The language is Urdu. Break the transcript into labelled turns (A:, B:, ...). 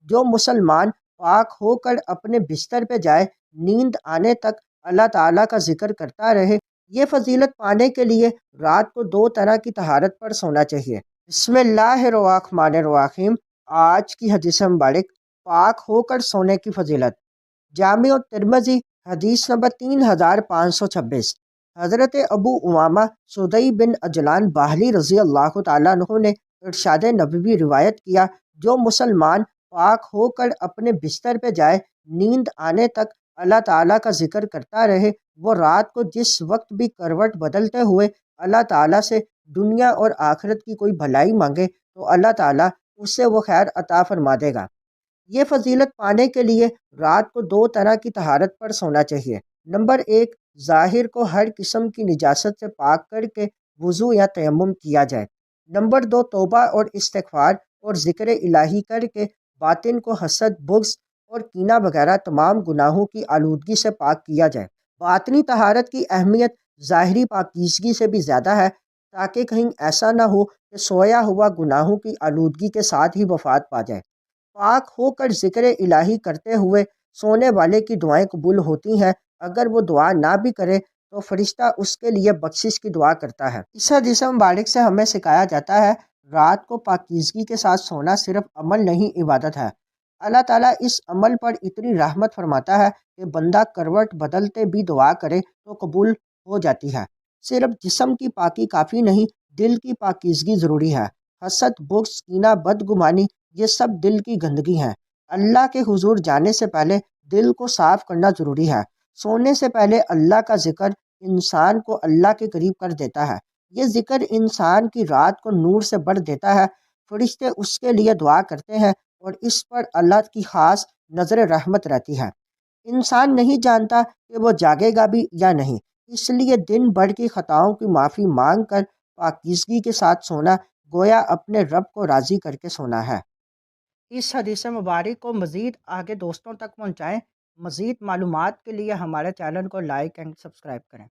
A: جو مسلمان پاک ہو کر اپنے بستر پہ جائے نیند آنے تک اللہ تعالیٰ کا ذکر کرتا رہے۔ یہ فضیلت پانے کے لیے رات کو 2 طرح کی طہارت پر سونا چاہیے۔ بسم اللہ الرحمن الرحیم۔ آج کی حدیث مبارک پاک ہو کر سونے کی فضیلت۔ جامع ترمذی حدیث نمبر 3526۔ حضرت ابو امامہ سدئی بن عجلان باہلی رضی اللہ تعالیٰ عنہ نے ارشاد نبوی روایت کیا، جو مسلمان پاک ہو کر اپنے بستر پہ جائے نیند آنے تک اللہ تعالیٰ کا ذکر کرتا رہے، وہ رات کو جس وقت بھی کروٹ بدلتے ہوئے اللہ تعالیٰ سے دنیا اور آخرت کی کوئی بھلائی مانگے تو اللہ تعالیٰ اس سے وہ خیر عطا فرما دے گا۔ یہ فضیلت پانے کے لیے رات کو 2 طرح کی طہارت پر سونا چاہیے۔ نمبر 1، ظاہر کو ہر قسم کی نجاست سے پاک کر کے وضو یا تیمم کیا جائے۔ نمبر 2، توبہ اور استغفار اور ذکر الہی کر کے باطن کو حسد، بغض اور کینہ وغیرہ تمام گناہوں کی آلودگی سے پاک کیا جائے۔ باطنی طہارت کی اہمیت ظاہری پاکیزگی سے بھی زیادہ ہے، تاکہ کہیں ایسا نہ ہو کہ سویا ہوا گناہوں کی آلودگی کے ساتھ ہی وفات پا جائے۔ پاک ہو کر ذکر الہی کرتے ہوئے سونے والے کی دعائیں قبول ہوتی ہیں۔ اگر وہ دعا نہ بھی کرے تو فرشتہ اس کے لیے بخشش کی دعا کرتا ہے۔ اس حدیث مبارک سے ہمیں سکھایا جاتا ہے رات کو پاکیزگی کے ساتھ سونا صرف عمل نہیں، عبادت ہے۔ اللہ تعالیٰ اس عمل پر اتنی رحمت فرماتا ہے کہ بندہ کروٹ بدلتے بھی دعا کرے تو قبول ہو جاتی ہے۔ صرف جسم کی پاکی کافی نہیں، دل کی پاکیزگی ضروری ہے۔ حسد، بغض، کینہ، بدگمانی یہ سب دل کی گندگی ہیں۔ اللہ کے حضور جانے سے پہلے دل کو صاف کرنا ضروری ہے۔ سونے سے پہلے اللہ کا ذکر انسان کو اللہ کے قریب کر دیتا ہے۔ یہ ذکر انسان کی رات کو نور سے بھر دیتا ہے۔ فرشتے اس کے لیے دعا کرتے ہیں اور اس پر اللہ کی خاص نظر رحمت رہتی ہے۔ انسان نہیں جانتا کہ وہ جاگے گا بھی یا نہیں، اس لیے دن بھر کی خطاؤں کی معافی مانگ کر پاکیزگی کے ساتھ سونا گویا اپنے رب کو راضی کر کے سونا ہے۔ اس حدیث مبارک کو مزید آگے دوستوں تک پہنچائیں۔ مزید معلومات کے لیے ہمارے چینل کو لائک اینڈ سبسکرائب کریں۔